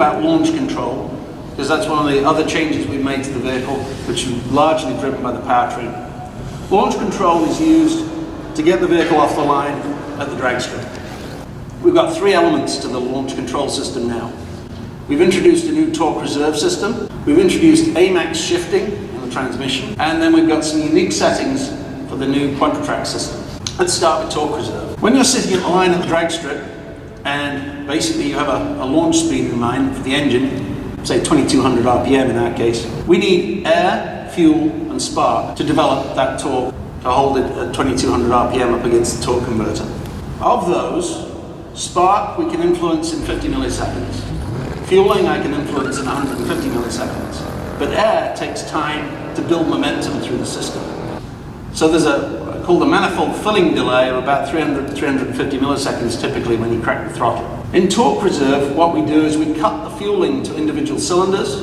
about launch control, because that's one of the other changes we've made to the vehicle, which is largely driven by the powertrain. Launch control is used to get the vehicle off the line at the drag strip. We've got three elements to the launch control system now. We've introduced a new torque reserve system, we've introduced AMAX shifting in the transmission, and then we've got some unique settings for the new quadra-track system. Let's start with torque reserve. When you're sitting at the line at the drag strip, and basically you have a launch speed in mind for the engine, say 2200 RPM in our case, we need air, fuel, and spark to develop that torque, to hold it at 2200 RPM up against the torque converter. Of those, spark we can influence in 50 milliseconds. Fueling I can influence in 150 milliseconds. But air takes time to build momentum through the system. So there's called a manifold filling delay of about 350 milliseconds typically when you crack the throttle. In torque reserve, what we do is we cut the fueling to individual cylinders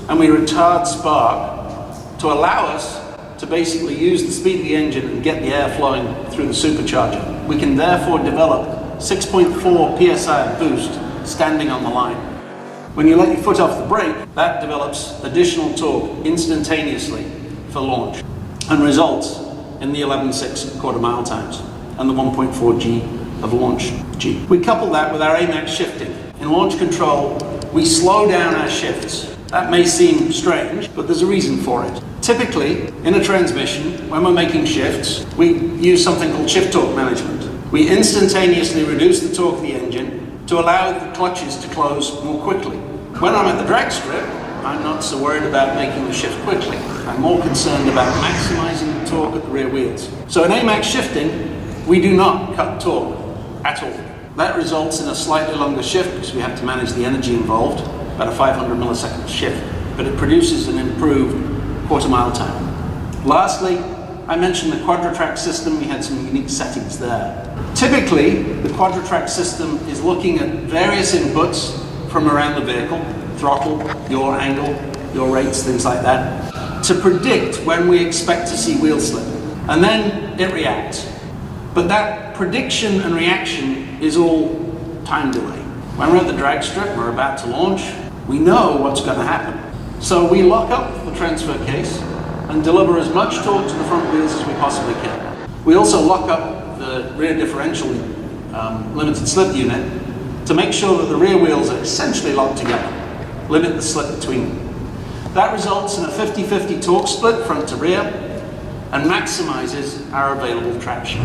and we retard spark to allow us to basically use the speed of the engine and get the air flowing through the supercharger. We can therefore develop 6.4 psi boost standing on the line. When you let your foot off the brake, that develops additional torque instantaneously for launch and results in the 11.6 quarter-mile times and the 1.4 G of launch G. We couple that with our AMAX shifting. In launch control, we slow down our shifts. That may seem strange, but there's a reason for it. Typically, in a transmission, when we're making shifts, we use something called shift torque management. We instantaneously reduce the torque of the engine to allow the clutches to close more quickly. When I'm at the drag strip, I'm not so worried about making the shift quickly. I'm more concerned about maximizing the torque at the rear wheels. So in AMAX shifting, we do not cut torque at all. That results in a slightly longer shift because we have to manage the energy involved, about a 500 millisecond shift, but it produces an improved quarter-mile time. Lastly, I mentioned the quadra-track system. We had some unique settings there. Typically, the quadra-track system is looking at various inputs from around the vehicle, throttle, your angle, your rates, things like that, to predict when we expect to see wheel slip. And then it reacts. But that prediction and reaction is all time delay. When we're at the drag strip and we're about to launch, we know what's going to happen. So we lock up the transfer case and deliver as much torque to the front wheels as we possibly can. We also lock up the rear differential limited slip unit to make sure that the rear wheels are essentially locked together, limit the slip between them. That results in a 50-50 torque split front to rear and maximizes our available traction.